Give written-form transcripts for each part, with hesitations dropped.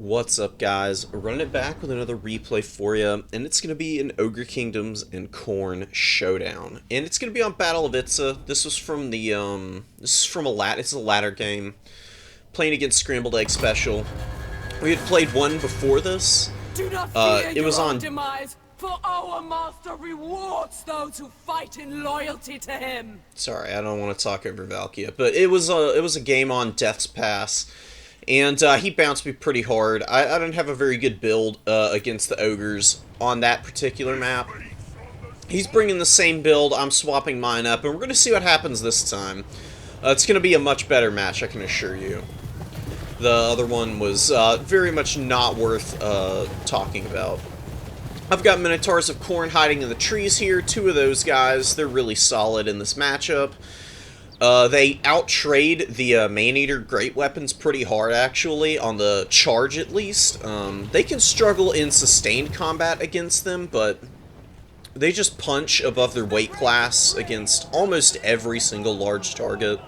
What's up, guys? Running it back with another replay for you, and it's going to be an Ogre Kingdoms and Khorne showdown, and it's going to be on Battle of Itza. This was from the it's a ladder game, playing against Scrambled Egg Special. We had played one before this. Do not fear it was your on demise, for our master rewards those who fight in loyalty to him. Sorry, I don't want to talk over Valkia, but it was a game on Death's Pass. And he bounced me pretty hard. I didn't have a very good build against the Ogres on that particular map. He's bringing the same build, I'm swapping mine up, and we're going to see what happens this time. It's going to be a much better match, I can assure you. The other one was very much not worth talking about. I've got Minotaurs of Khorne hiding in the trees here. Two of those guys, they're really solid in this matchup. They out-trade the Maneater Great Weapons pretty hard, actually, on the charge at least. They can struggle in sustained combat against them, but they just punch above their weight class against almost every single large target.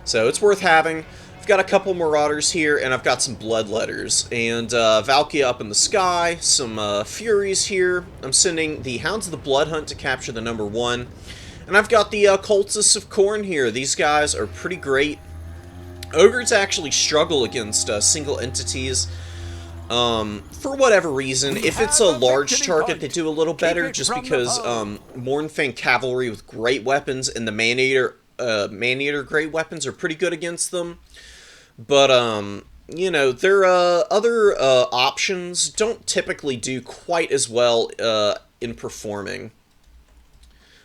So it's worth having. I've got a couple Marauders here, and I've got some Bloodletters. And Valkia up in the sky, some Furies here. I'm sending the Hounds of the Blood Hunt to capture the number 1. And I've got the Cultists of Khorne here. These guys are pretty great. Ogres actually struggle against single entities for whatever reason. If it's a large target, they do a little better just because Mournfang Cavalry with great weapons and the Maneater great weapons are pretty good against them. But, you know, their other options don't typically do quite as well in performing.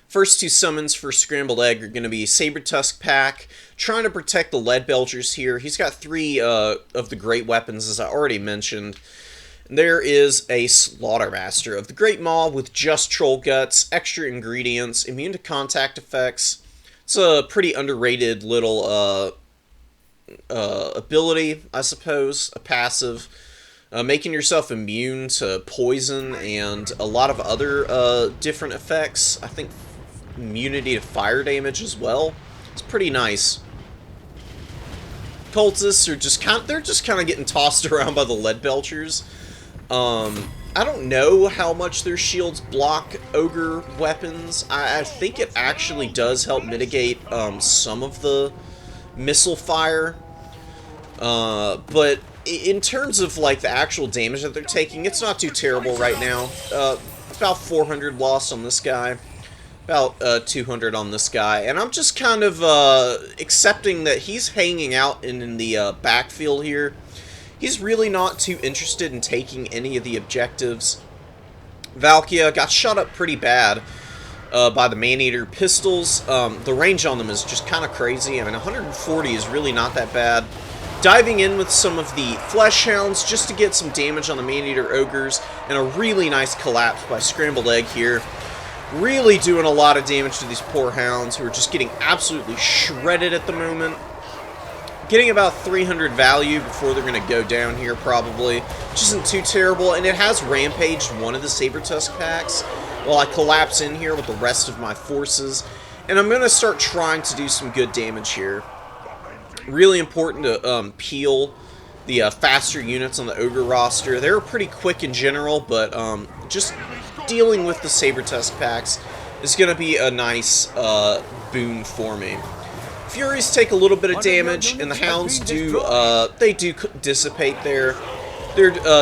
First two summons for Scrambled Egg are going to be Saber-Tusk Pack, trying to protect the Lead Belchers here. He's got 3 of the great weapons, as I already mentioned. There is a Slaughtermaster of the Great Maw with just Troll Guts, extra ingredients, immune to contact effects. It's a pretty underrated little ability, I suppose, a passive. Making yourself immune to poison and a lot of other different effects. I think immunity to fire damage as well. It's pretty nice. Cultists are just kind of getting tossed around by the Lead Belchers. I don't know how much their shields block Ogre weapons. I think it actually does help mitigate some of the missile fire. But in terms of like the actual damage that they're taking, it's not too terrible right now. About 400 loss on this guy. About 200 on this guy, and I'm just kind of accepting that he's hanging out in the backfield here. He's really not too interested in taking any of the objectives. Valkia got shot up pretty bad by the Maneater pistols. The range on them is just kind of crazy. I mean, 140 is really not that bad. Diving in with some of the Flesh Hounds just to get some damage on the Maneater Ogres, and a really nice collapse by Scrambled Egg here. Really doing a lot of damage to these poor hounds who are just getting absolutely shredded at the moment. Getting about 300 value before they're going to go down here probably, which isn't too terrible. And it has rampaged one of the Saber-Tusk packs while I collapse in here with the rest of my forces. And I'm going to start trying to do some good damage here. Really important to peel the faster units on the Ogre roster. They're pretty quick in general, but just dealing with the Saber-Tusk packs is going to be a nice boon for me. Furies take a little bit of damage, and the Hounds do dissipate their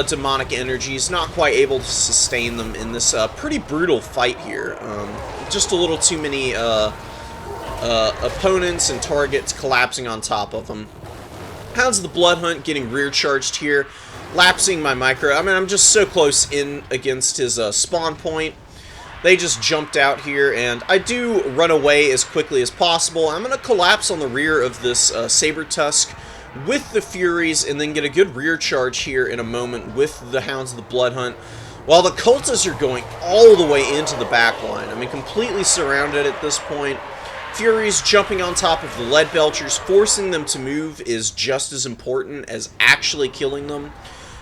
demonic energies, not quite able to sustain them in this pretty brutal fight here. Just a little too many opponents and targets collapsing on top of them. Hounds of the Blood Hunt getting rear charged here, lapsing my micro. I mean, I'm just so close in against his spawn point. They just jumped out here, and I do run away as quickly as possible. I'm going to collapse on the rear of this Saber-Tusk with the Furies, and then get a good rear charge here in a moment with the Hounds of the Blood Hunt, while the Cultists are going all the way into the back line. I mean, completely surrounded at this point. Furies jumping on top of the Lead Belchers, forcing them to move is just as important as actually killing them.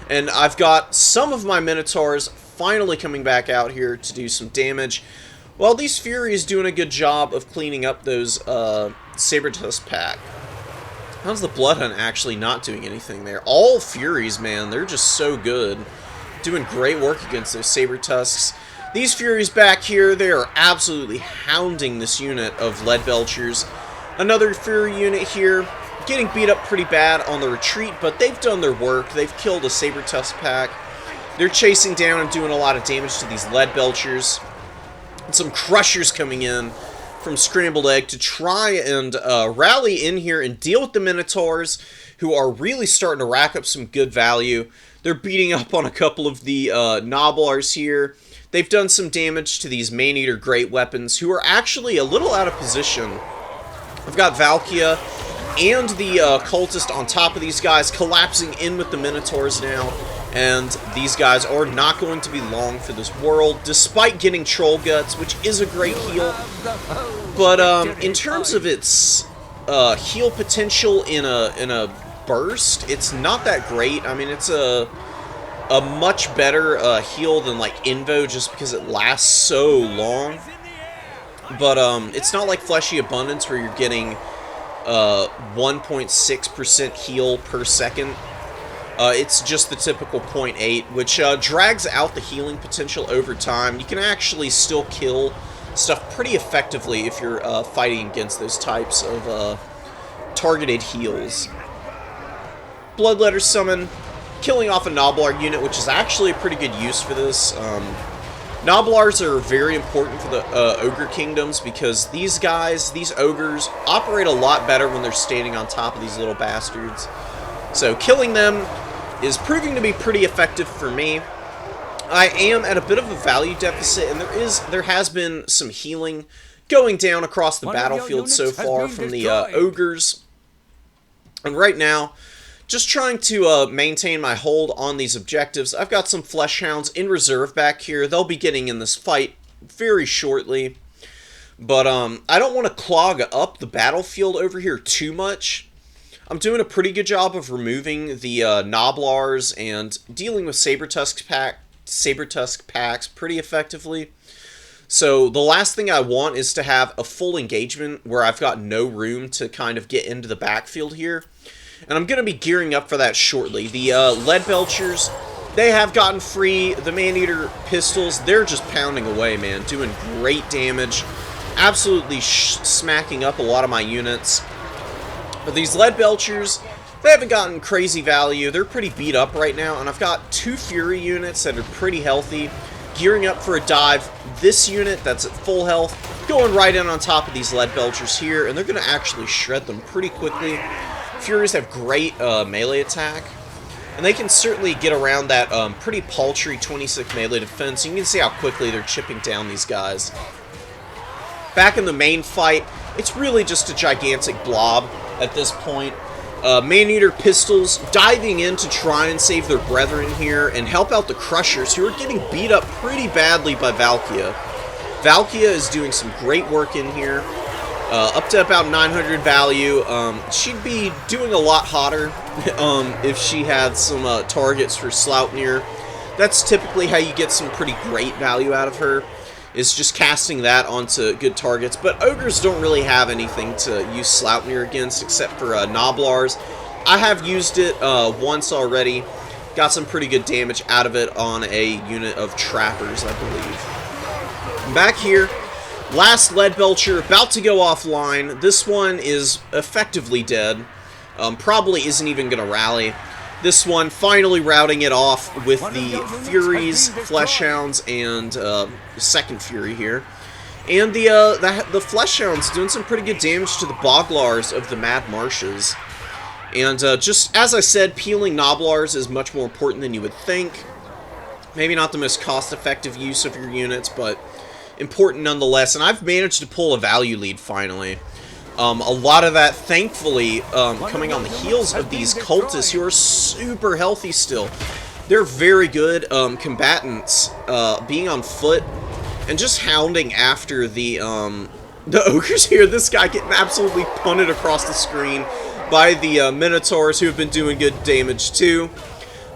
And I've got some of my Minotaurs finally coming back out here to do some damage, while these Furies doing a good job of cleaning up those Saber-Tusk pack. How's the Bloodhunt actually not doing anything there? All Furies, man, they're just so good. Doing great work against those Saber Tusks. These Furies back here, they are absolutely hounding this unit of Lead Belchers. Another Fury unit here, getting beat up pretty bad on the retreat, but they've done their work. They've killed a Saber Tusk pack. They're chasing down and doing a lot of damage to these Lead Belchers. And some Crushers coming in from Scrambled Egg to try and rally in here and deal with the Minotaurs, who are really starting to rack up some good value. They're beating up on a couple of the Gnoblars here. They've done some damage to these Maneater Great Weapons, who are actually a little out of position. I've got Valkia and the Cultist on top of these guys, collapsing in with the Minotaurs now. And these guys are not going to be long for this world, despite getting Troll Guts, which is a great heal. But in terms of its heal potential in a burst, it's not that great. I mean, it's a much better heal than like Invo, just because it lasts so long. But it's not like Fleshy Abundance where you're getting 1.6% heal per second. It's just the typical 0.8, which drags out the healing potential over time. You can actually still kill stuff pretty effectively if you're fighting against those types of targeted heals. Bloodletter Summon, killing off a Gnoblar unit, which is actually a pretty good use for this. Gnoblars are very important for the Ogre Kingdoms because these guys, these Ogres, operate a lot better when they're standing on top of these little bastards. So killing them is proving to be pretty effective for me. I am at a bit of a value deficit, and there has been some healing going down across the battlefield so far from the Ogres. And right now, just trying to maintain my hold on these objectives. I've got some Flesh Hounds in reserve back here. They'll be getting in this fight very shortly. But I don't want to clog up the battlefield over here too much. I'm doing a pretty good job of removing the Gnoblars and dealing with Saber Tusk packs pretty effectively. So the last thing I want is to have a full engagement where I've got no room to kind of get into the backfield here. And I'm going to be gearing up for that shortly. The Lead Belchers, they have gotten free. The Maneater Pistols, they're just pounding away, man. Doing great damage. Absolutely smacking up a lot of my units. But these Lead Belchers, they haven't gotten crazy value. They're pretty beat up right now. And I've got 2 Fury units that are pretty healthy. Gearing up for a dive. This unit that's at full health, going right in on top of these Lead Belchers here. And they're going to actually shred them pretty quickly. Furies have great melee attack, and they can certainly get around that pretty paltry 26 melee defense. You can see how quickly they're chipping down these guys. Back in the main fight, it's really just a gigantic blob at this point. Maneater Pistols diving in to try and save their brethren here and help out the Crushers, who are getting beat up pretty badly by Valkia. Valkia is doing some great work in here. Up to about 900 value. She'd be doing a lot hotter if she had some targets for Sloutnir. That's typically how you get some pretty great value out of her, is just casting that onto good targets. But Ogres don't really have anything to use Sloutnir against except for Gnoblars. I have used it once already. Got some pretty good damage out of it on a unit of Trappers, I believe. Back here, last Lead Belcher about to go offline. This one is effectively dead. Probably isn't even going to rally. This one finally routing it off with the Furies, Flesh Hounds, and second Fury here. And the Flesh Hounds doing some pretty good damage to the Boglars of the Mad Marshes. And just as I said, peeling Gnoblars is much more important than you would think. Maybe not the most cost-effective use of your units, but important nonetheless. And I've managed to pull a value lead finally. A lot of that, thankfully, coming on the heels of these cultists who are super healthy still. They're very good combatants, being on foot and just hounding after the ogres here. This guy getting absolutely punted across the screen by the Minotaurs, who have been doing good damage too.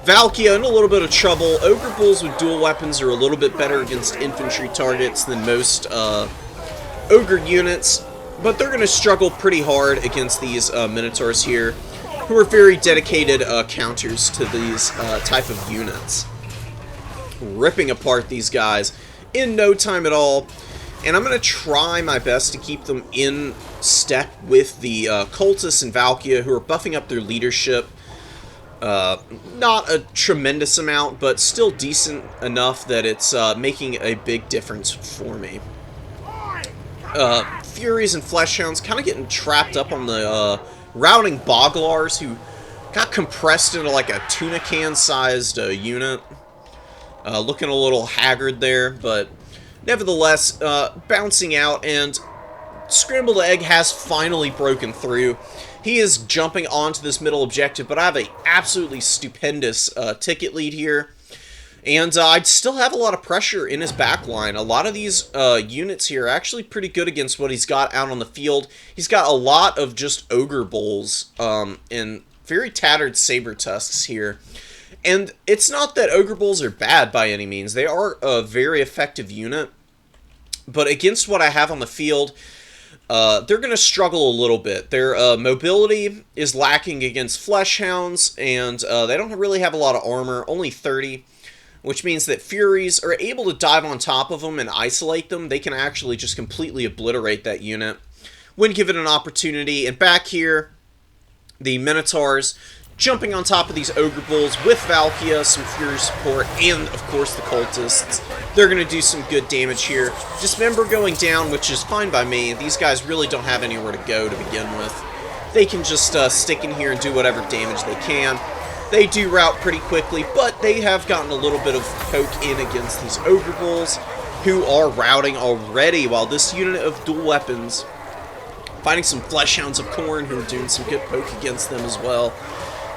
Valkia in a little bit of trouble. Ogre Bulls with dual weapons are a little bit better against infantry targets than most Ogre units. But they're going to struggle pretty hard against these Minotaurs here, who are very dedicated counters to these type of units. Ripping apart these guys in no time at all. And I'm going to try my best to keep them in step with the Cultists and Valkia, who are buffing up their leadership. Not a tremendous amount, but still decent enough that it's making a big difference for me. Furies and Fleshhounds kind of getting trapped up on the routing Boglars, who got compressed into like a tuna can sized unit. Looking a little haggard there, but nevertheless bouncing out, and Scrambled Egg has finally broken through. He is jumping onto this middle objective, but I have an absolutely stupendous ticket lead here. And I'd still have a lot of pressure in his backline. A lot of these units here are actually pretty good against what he's got out on the field. He's got a lot of just Ogre Bulls and very tattered Saber Tusks here. And it's not that Ogre Bulls are bad by any means. They are a very effective unit. But against what I have on the field, they're going to struggle a little bit. Their mobility is lacking against Fleshhounds, and they don't really have a lot of armor, only 30. Which means that Furies are able to dive on top of them and isolate them. They can actually just completely obliterate that unit when given an opportunity. And back here, the Minotaurs jumping on top of these Ogre Bulls with Valkia, some Fury support, and of course the Cultists. They're going to do some good damage here. Dismember going down, which is fine by me. These guys really don't have anywhere to go to begin with. They can just stick in here and do whatever damage they can. They do rout pretty quickly, but they have gotten a little bit of poke in against these Ogre Bulls, who are routing already, while this unit of dual weapons, finding some Fleshhounds of Khorne, who are doing some good poke against them as well.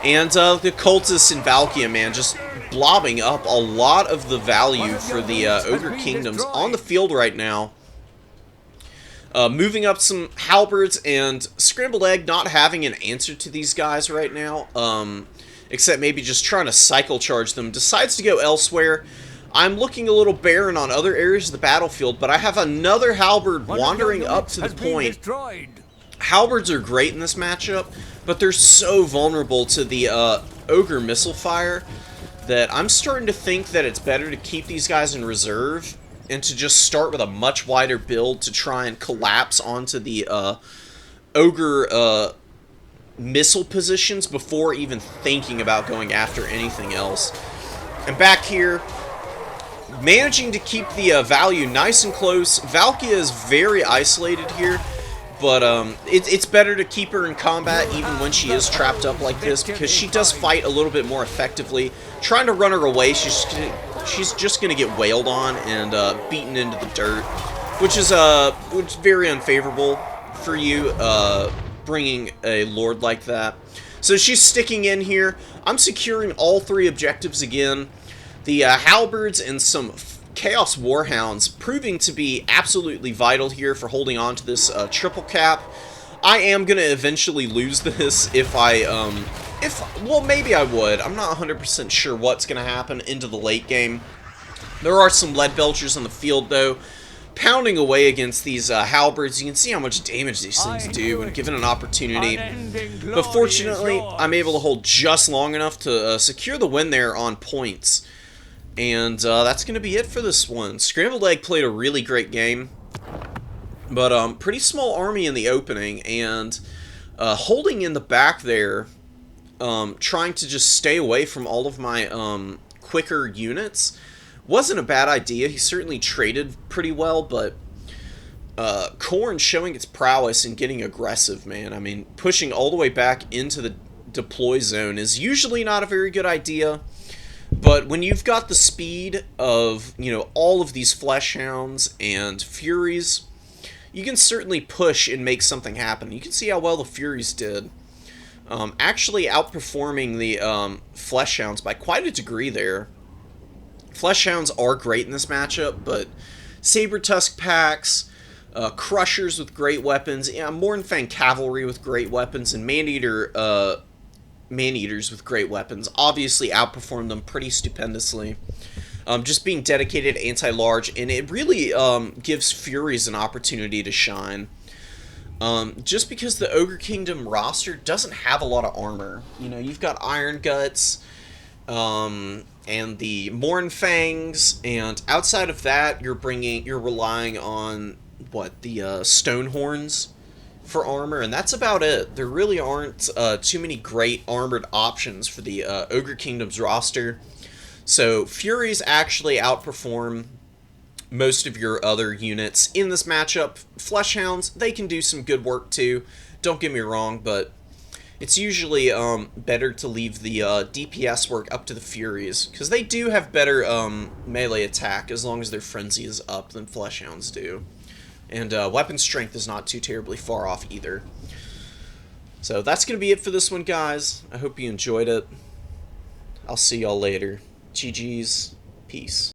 And the Cultists and Valkia, man, just blobbing up a lot of the value for the Ogre Kingdoms on the field right now. Moving up some Halberds, and Scrambled Egg not having an answer to these guys right now. Except maybe just trying to cycle charge them, decides to go elsewhere. I'm looking a little barren on other areas of the battlefield, but I have another Halberd wandering up to the point. Halberds are great in this matchup, but they're so vulnerable to the Ogre missile fire that I'm starting to think that it's better to keep these guys in reserve and to just start with a much wider build to try and collapse onto the Ogre missile positions before even thinking about going after anything else. And back here, managing to keep the value nice and close. Valkia is very isolated here, but it's better to keep her in combat even when she is trapped up like this, because she does fight a little bit more effectively. Trying to run her away, she's just going to get wailed on and beaten into the dirt, which is very unfavorable for you, bringing a lord like that. So she's sticking in here. I'm securing all three objectives again. The Halberds and some Chaos Warhounds proving to be absolutely vital here for holding on to this triple cap. I am going to eventually lose this if well, maybe I would. I'm not 100% sure what's going to happen into the late game. There are some lead belchers on the field, though, pounding away against these Halberds. You can see how much damage these things do when given an opportunity. But fortunately, I'm able to hold just long enough to secure the win there on points. And that's going to be it for this one. Scrambled Egg played a really great game. But pretty small army in the opening. And holding in the back there, trying to just stay away from all of my quicker units, wasn't a bad idea. He certainly traded pretty well, but Khorne showing its prowess and getting aggressive, man. I mean, pushing all the way back into the deploy zone is usually not a very good idea, but when you've got the speed of, you know, all of these Fleshhounds and Furies, you can certainly push and make something happen. You can see how well the Furies did. Actually outperforming the Fleshhounds by quite a degree there. Fleshhounds are great in this matchup, but Saber Tusk packs, Crushers with great weapons, yeah, Mornfang Cavalry with great weapons, and Man-Eaters with great weapons obviously outperform them pretty stupendously. Just being dedicated anti-large, and it really gives Furies an opportunity to shine. Just because the Ogre Kingdom roster doesn't have a lot of armor. You know, you've got Iron Guts, and the Morn Fangs, and outside of that, you're relying on the Stone Horns for armor, and that's about it. There really aren't too many great armored options for the Ogre Kingdom's roster. So Furies actually outperform most of your other units in this matchup. Fleshhounds, they can do some good work too, don't get me wrong, but it's usually better to leave the DPS work up to the Furies, because they do have better melee attack as long as their frenzy is up than Fleshhounds do. And weapon strength is not too terribly far off either. So that's going to be it for this one, guys. I hope you enjoyed it. I'll see y'all later. GG's. Peace.